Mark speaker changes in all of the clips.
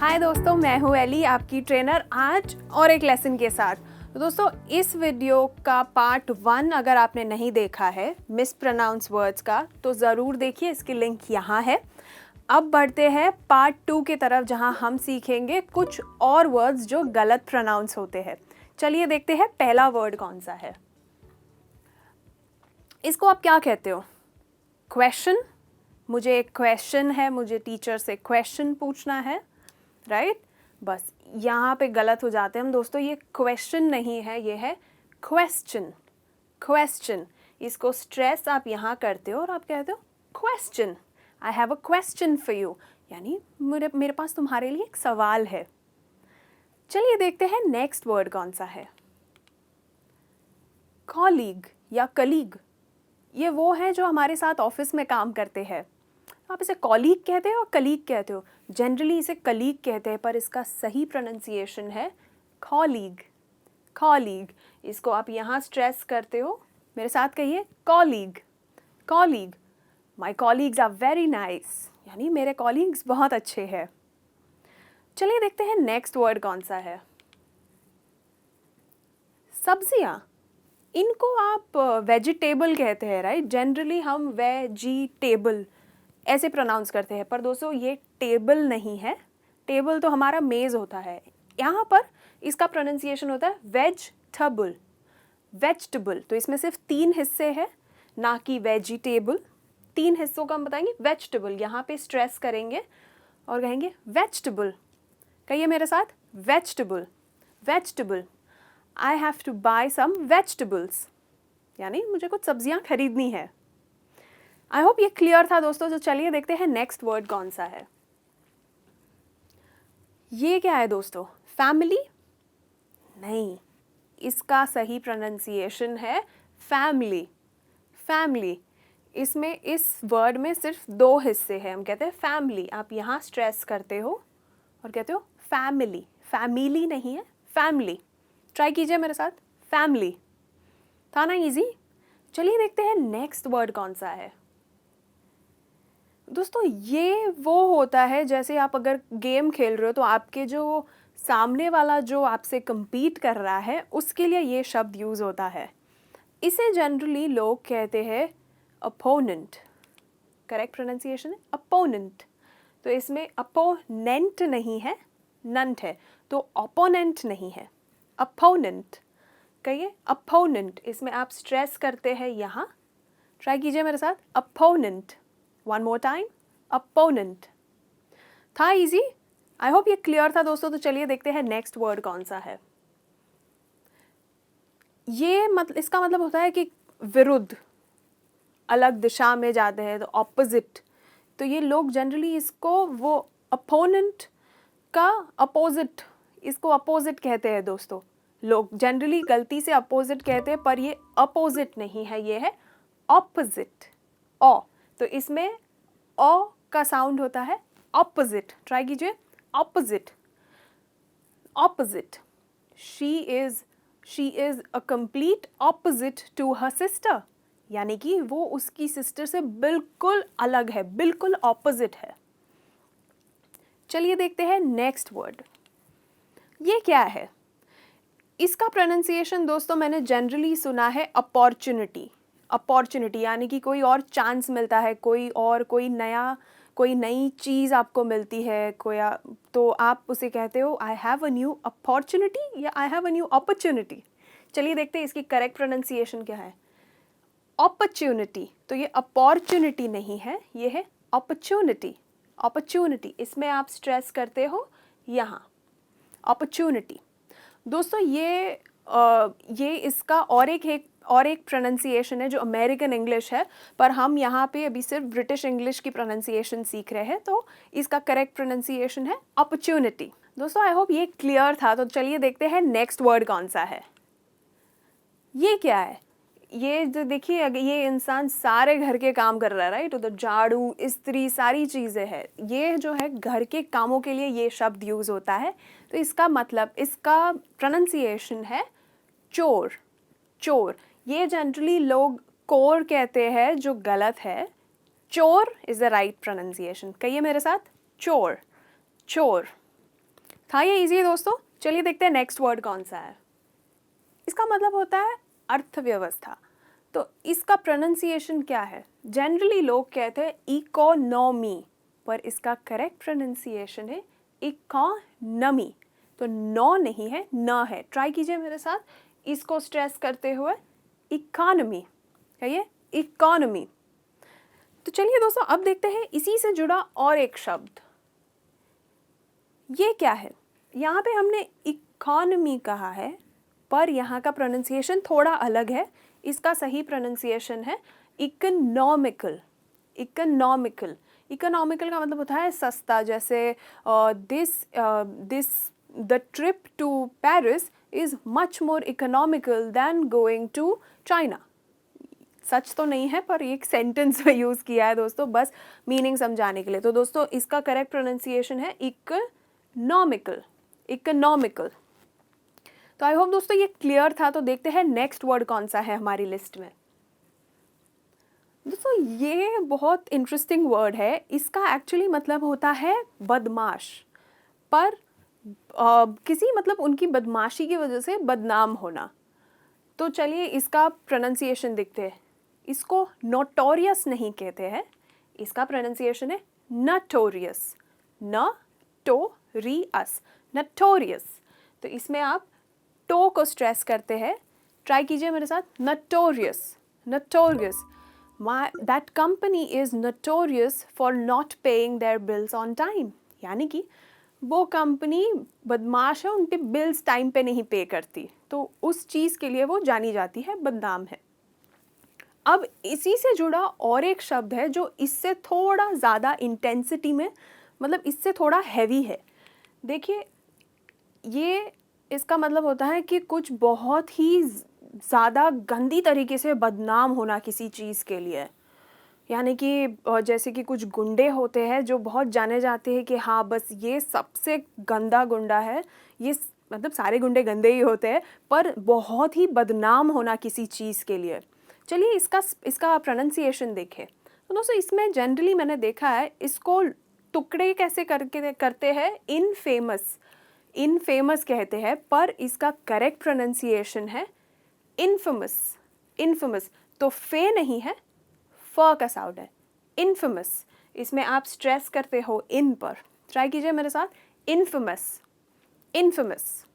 Speaker 1: हाय दोस्तों, मैं हूँ एली, आपकी ट्रेनर, आज और एक लेसन के साथ। तो दोस्तों, इस वीडियो का पार्ट 1 अगर आपने नहीं देखा है मिस प्रोनाउंस वर्ड्स का, तो ज़रूर देखिए, इसकी लिंक यहाँ है। अब बढ़ते हैं पार्ट 2 की तरफ, जहाँ हम सीखेंगे कुछ और वर्ड्स जो गलत प्रोनाउंस होते हैं। चलिए देखते हैं पहला वर्ड कौन सा है। इसको आप क्या कहते हो? क्वेश्चन। मुझे एक क्वेश्चन है, मुझे टीचर से क्वेश्चन पूछना है, राइट? बस यहाँ पे गलत हो जाते हैं हम दोस्तों। ये क्वेश्चन नहीं है, ये है क्वेश्चन। क्वेश्चन, इसको स्ट्रेस आप यहाँ करते हो और आप कहते हो question. I have a question for you, यानी मेरे पास तुम्हारे लिए एक सवाल है। चलिए देखते हैं नेक्स्ट वर्ड कौन सा है। कॉलीग या कलीग, ये वो है जो हमारे साथ ऑफिस में काम करते हैं। आप इसे कॉलीग कहते हो और कलीग कहते हो। जनरली इसे कलीग कहते हैं, पर इसका सही प्रोनाउंसिएशन है कॉलीग। कॉलीग, इसको आप यहाँ स्ट्रेस करते हो। मेरे साथ कहिए colleague. Colleague, my colleagues are very nice, यानी मेरे कॉलीग्स बहुत अच्छे हैं। चलिए देखते हैं नेक्स्ट वर्ड कौन सा है। सब्जियाँ, इनको आप वेजिटेबल कहते हैं, राइट? जनरली हम वेजिटेबल ऐसे प्रोनाउंस करते हैं, पर दोस्तों ये टेबल नहीं है। टेबल तो हमारा मेज़ होता है। यहाँ पर इसका प्रोनाउंसिएशन होता है वेजिटेबल। वेजिटेबल, तो इसमें सिर्फ 3 हिस्से हैं, ना कि वेजिटेबल। 3 हिस्सों का हम बताएंगे वेजिटेबल। यहाँ पे स्ट्रेस करेंगे और कहेंगे वेजिटेबल। कहिए मेरे साथ, vegetable. Vegetable, I have to buy some vegetables, यानी मुझे कुछ सब्जियाँ खरीदनी है। आई होप ये क्लियर था दोस्तों। तो चलिए देखते हैं नेक्स्ट वर्ड कौन सा है। ये क्या है दोस्तों? फैमिली? नहीं, इसका सही प्रोनाउंसिएशन है फैमिली। फैमिली, इसमें इस वर्ड में सिर्फ 2 हिस्से हैं। हम कहते हैं फैमिली, आप यहाँ स्ट्रेस करते हो और कहते हो फैमिली। फैमिली नहीं है, फैमिली। ट्राई कीजिए मेरे साथ, फैमिली। था ना इजी? चलिए देखते हैं नेक्स्ट वर्ड कौन सा है। दोस्तों, ये वो होता है जैसे आप अगर गेम खेल रहे हो तो आपके जो सामने वाला जो आपसे compete कर रहा है उसके लिए ये शब्द यूज़ होता है। इसे जनरली लोग कहते हैं अपोनेंट। करेक्ट प्रोनाउंसिएशन है अपोनेंट। तो इसमें अपोनेंट नहीं है, नंट है, तो ओपोनेंट नहीं है, अपोनेंट। कहिए अपोनेंट, इसमें आप स्ट्रेस करते हैं यहाँ। ट्राई कीजिए मेरे साथ, opponent. One more time, opponent. था इजी? आई होप ये क्लियर था दोस्तों। तो चलिए देखते हैं नेक्स्ट वर्ड कौन सा है। ये इसका मतलब होता है कि विरुद्ध, अलग दिशा में जाते हैं, तो ऑपोजिट। तो ये लोग जनरली इसको वो अपोनेंट का अपोजिट, इसको अपोजिट कहते हैं दोस्तों। लोग जनरली गलती से अपोजिट कहते हैं, पर ये अपोजिट नहीं है, ये है ऑपोजिट। ओ, तो इसमें ओ का साउंड होता है ऑपोजिट। ट्राई कीजिए, opposite. Opposite, she is a complete opposite to her sister, यानी कि वो उसकी सिस्टर से बिल्कुल अलग है, बिल्कुल ऑपोजिट है। चलिए देखते हैं नेक्स्ट वर्ड। ये क्या है? इसका प्रोनाउंसिएशन दोस्तों मैंने जनरली सुना है अपॉर्चुनिटी। अपॉर्चुनिटी यानी कि कोई और चांस मिलता है, कोई नई चीज़ आपको मिलती है, तो आप उसे कहते हो I have a new opportunity या I have a new opportunity. चलिए देखते हैं इसकी करेक्ट प्रोनाउंसिएशन क्या है। अपॉर्चुनिटी, तो ये अपॉर्चुनिटी नहीं है, ये है अपॉर्चुनिटी। अपॉर्चुनिटी, इसमें आप स्ट्रेस करते हो यहाँ, अपॉर्चुनिटी। दोस्तों ये इसका और एक प्रोनाउंसिएशन है जो अमेरिकन इंग्लिश है, पर हम यहाँ पे अभी सिर्फ ब्रिटिश इंग्लिश की प्रोनाउंसिएशन सीख रहे हैं, तो इसका करेक्ट प्रोनाउंसिएशन है अपॉर्चुनिटी। दोस्तों आई होप ये क्लियर था। तो चलिए देखते हैं नेक्स्ट वर्ड कौन सा है। ये क्या है? ये जो देखिए, अगर ये इंसान सारे घर के काम कर रहा है, राइट? तो झाड़ू, इस्त्री, सारी चीज़ें हैं। ये जो है घर के कामों के लिए ये शब्द यूज़ होता है। तो इसका मतलब, इसका प्रोनाउंसिएशन है चोर। चोर, ये जनरली लोग कोर कहते हैं, जो गलत है। चोर इज़ द राइट प्रोनाउंसिएशन। कहिए मेरे साथ, चोर। चोर, था ये इजी दोस्तों? चलिए देखते हैं नेक्स्ट वर्ड कौन सा है। इसका मतलब होता है अर्थव्यवस्था। तो इसका प्रोनाउंसिएशन क्या है? जनरली लोग कहते हैं इकोनॉमी, पर इसका करेक्ट प्रोनाउंसिएशन है इकोनॉमी। तो नो नहीं है, न है। ट्राई कीजिए मेरे साथ, इसको स्ट्रेस करते हुए इकोनॉमी, कहिए इकोनॉमी। तो चलिए दोस्तों अब देखते हैं इसी से जुड़ा और एक शब्द। ये क्या है? यहाँ पे हमने इकोनॉमी कहा है, पर यहाँ का प्रोनाउंसिएशन थोड़ा अलग है। इसका सही प्रोनाउंसिएशन है इकोनॉमिकल। इकोनॉमिकल, इकोनॉमिकल का मतलब होता है सस्ता। जैसे the trip to Paris is much more economical than going to China. सच तो नहीं है, पर एक सेंटेंस में यूज़ किया है दोस्तों, बस मीनिंग समझाने के लिए। तो दोस्तों इसका करेक्ट प्रोनाउंसिएशन है इकोनॉमिकल, इकोनॉमिकल। तो आई होप दोस्तों ये क्लियर था। तो देखते हैं नेक्स्ट वर्ड कौन सा है हमारी लिस्ट में। दोस्तों ये बहुत इंटरेस्टिंग वर्ड है। इसका एक्चुअली मतलब होता है बदमाश, पर किसी मतलब उनकी बदमाशी की वजह से बदनाम होना। तो चलिए इसका प्रोनाउंसिएशन देखते हैं। इसको नोटोरियस नहीं कहते हैं, इसका प्रोनाउंसिएशन है नटोरियस, नटोरियस, नटोरियस। तो इसमें आप टो को स्ट्रेस करते हैं। ट्राई कीजिए मेरे साथ, notorious, notorious. That company is notorious for not paying their bills on time. यानी कि वो कंपनी बदमाश है, उनके बिल्स टाइम पे नहीं पे करती, तो उस चीज़ के लिए वो जानी जाती है, बदनाम है। अब इसी से जुड़ा और एक शब्द है जो इससे थोड़ा ज़्यादा इंटेंसिटी में, मतलब इससे थोड़ा हैवी है। देखिए ये इसका मतलब होता है कि कुछ बहुत ही ज़्यादा गंदी तरीके से बदनाम होना किसी चीज़ के लिए। यानी कि जैसे कि कुछ गुंडे होते हैं जो बहुत जाने जाते हैं कि हाँ बस ये सबसे गंदा गुंडा है, ये मतलब सारे गुंडे गंदे ही होते हैं, पर बहुत ही बदनाम होना किसी चीज़ के लिए। चलिए इसका प्रोनाउंसिएशन देखें। तो दोस्तों इसमें जनरली मैंने देखा है इसको टुकड़े कैसे करते हैं, इनफेमस, इनफेमस कहते हैं, पर इसका करेक्ट प्रोनाउंसिएशन है इनफेमस, इनफेमस। तो फे नहीं है, फ का साउंड है, इनफेमस। इसमें आप स्ट्रेस करते हो इन पर। ट्राई कीजिए मेरे साथ, इनफेमस, इनफेमस।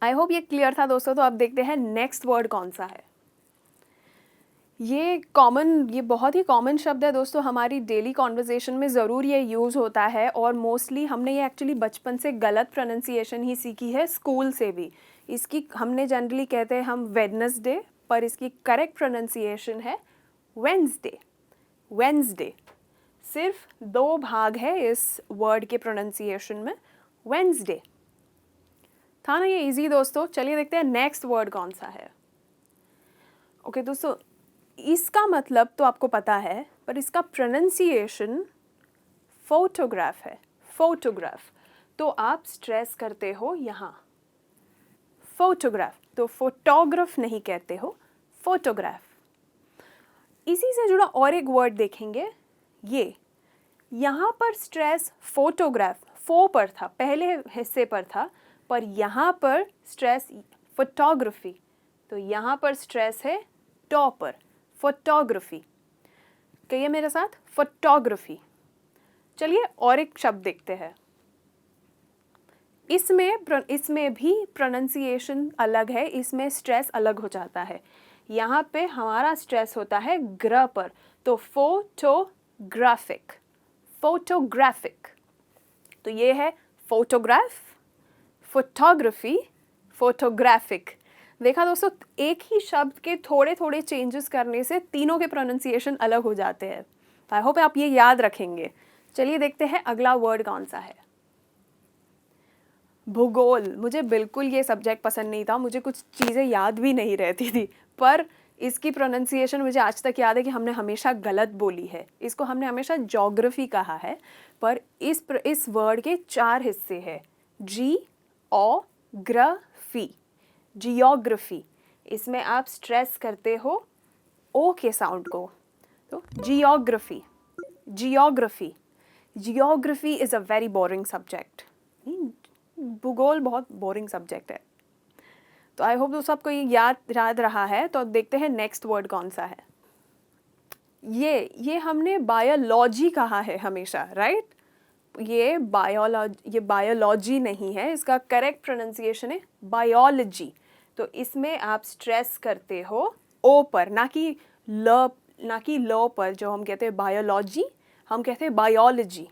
Speaker 1: आई होप ये क्लियर था दोस्तों। तो अब देखते हैं नेक्स्ट वर्ड कौन सा है। ये बहुत ही कॉमन शब्द है दोस्तों, हमारी डेली कॉन्वर्जेशन में ज़रूर ये यूज़ होता है, और मोस्टली हमने ये एक्चुअली बचपन से गलत प्रोनाउंसिएशन ही सीखी है, स्कूल से भी। इसकी हमने जनरली कहते हैं हम वेडनेसडे, पर इसकी करेक्ट प्रोनाउंसिएशन है वेंसडे, वेंसडे। सिर्फ 2 भाग है इस वर्ड के प्रोनाउंसिएशन में, वेंसडे। था ना ये इजी दोस्तों? चलिए देखते हैं नेक्स्ट वर्ड कौन सा है। ओके दोस्तों, इसका मतलब तो आपको पता है, पर इसका प्रोनाउंसिएशन फोटोग्राफ है, फोटोग्राफ। तो आप स्ट्रेस करते हो यहाँ फोटोग्राफ, तो फोटोग्राफ नहीं कहते हो, फोटोग्राफ। इसी से जुड़ा और एक वर्ड देखेंगे, ये यहाँ पर स्ट्रेस फोटोग्राफ, फो पर था, पहले हिस्से पर था, पर यहाँ पर स्ट्रेस फोटोग्राफी, तो यहाँ पर स्ट्रेस है टॉ पर, फोटोग्राफी। कहिए मेरे साथ, फोटोग्राफी। चलिए और एक शब्द देखते हैं। इसमें भी प्रोनाउंसिएशन अलग है, इसमें स्ट्रेस अलग हो जाता है। यहाँ पे हमारा स्ट्रेस होता है ग्र पर, तो फोटोग्राफिक, फोटोग्राफिक। तो ये है फोटोग्राफ, फोटोग्राफी, फोटोग्राफिक। देखा दोस्तों, एक ही शब्द के थोड़े थोड़े चेंजेस करने से तीनों के प्रोनाउंसिएशन अलग हो जाते हैं। आई होप आप ये याद रखेंगे। चलिए देखते हैं अगला वर्ड कौन सा है। भूगोल। मुझे बिल्कुल ये सब्जेक्ट पसंद नहीं था, मुझे कुछ चीज़ें याद भी नहीं रहती थी, पर इसकी प्रोनाउंसिएशन मुझे आज तक याद है कि हमने हमेशा गलत बोली है। इसको हमने हमेशा ज्योग्राफी कहा है, पर इस वर्ड के 4 हिस्से हैं, जी-ओ-ग्र-फी, जियोग्राफी। इसमें आप स्ट्रेस करते हो ओ के साउंड को, तो geography, geography. Geography is a very boring subject, भूगोल बहुत बोरिंग सब्जेक्ट है। तो आई होप तो सबको ये याद रहा है। तो देखते हैं नेक्स्ट वर्ड कौन सा है। ये हमने बायोलॉजी कहा है हमेशा, राइट? ये बायोलॉजी नहीं है, इसका करेक्ट प्रोनाउंसिएशन है बायोलॉजी। तो इसमें आप स्ट्रेस करते हो ओ पर, ना कि ल पर। जो हम कहते हैं बायोलॉजी, हम कहते हैं बायोलॉजी।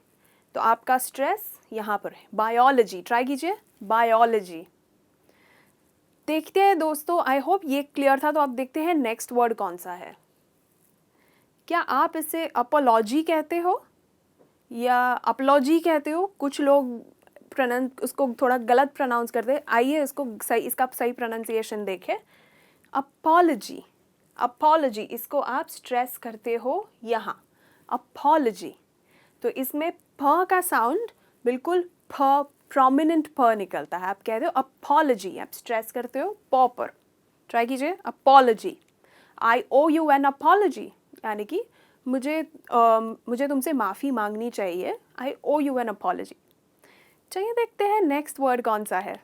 Speaker 1: तो आपका स्ट्रेस यहाँ पर है, बायोलॉजी। ट्राई कीजिए, बायोलॉजी। देखते हैं दोस्तों, आई होप ये क्लियर था। तो आप देखते हैं नेक्स्ट वर्ड कौन सा है। क्या आप इसे अपोलॉजी कहते हो या अपलॉजी कहते हो? कुछ लोग उसको थोड़ा गलत प्रोनाउंस करते हैं। आइए इसका सही प्रोनाउंसिएशन देखें। अपॉलॉजी, अपॉलॉजी, इसको आप स्ट्रेस करते हो यहाँ, अपॉलॉजी। तो इसमें प का साउंड बिल्कुल प्रोमिनेंट प निकलता है। आप कहते हो अपॉलॉजी, आप स्ट्रेस करते हो प पर। ट्राई कीजिए, apology. I owe you an apology, यानी कि मुझे तुमसे माफ़ी मांगनी चाहिए। I owe you an apology. चलिए देखते हैं नेक्स्ट वर्ड कौन सा है।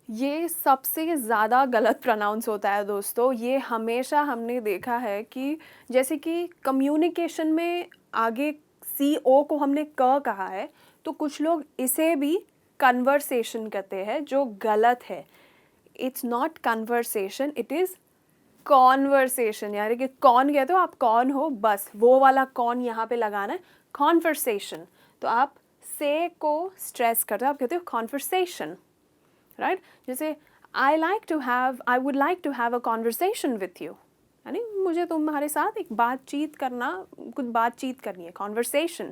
Speaker 1: ये सबसे ज़्यादा गलत प्रोनाउंस होता है दोस्तों। ये हमेशा हमने देखा है कि जैसे कि कम्युनिकेशन में आगे सी ओ को हमने क कहा है, तो कुछ लोग इसे भी कन्वर्सेशन कहते हैं, जो गलत है। It's not conversation, it is conversation. यानी कि कौन कहते हो, आप कौन हो, बस वो वाला कौन यहाँ पे लगाना है, कॉन्वर्सेशन। तो आप से को स्ट्रेस करते हो, आप कहते हो कॉन्वर्सेशन, राइट? जैसे I would like to have a conversation with you, यानी मुझे तुम्हारे साथ एक बातचीत करनी है, कॉन्वर्सेशन।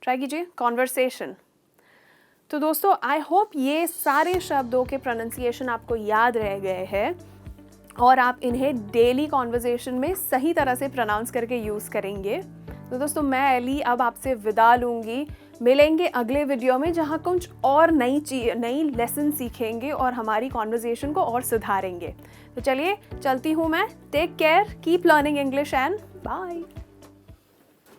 Speaker 1: ट्राई कीजिए, कॉन्वर्सेशन। तो दोस्तों आई होप ये सारे शब्दों के प्रोनाउंसिएशन आपको याद रह गए हैं और आप इन्हें डेली कॉन्वर्सेशन में सही तरह से प्रोनाउंस करके यूज़ करेंगे। तो दोस्तों मैं एली अब आपसे विदा लूँगी। मिलेंगे अगले वीडियो में, जहाँ कुछ और नई लेसन सीखेंगे और हमारी कॉन्वर्सेशन को और सुधारेंगे। तो चलिए चलती हूँ मैं। Take care, keep learning English and bye.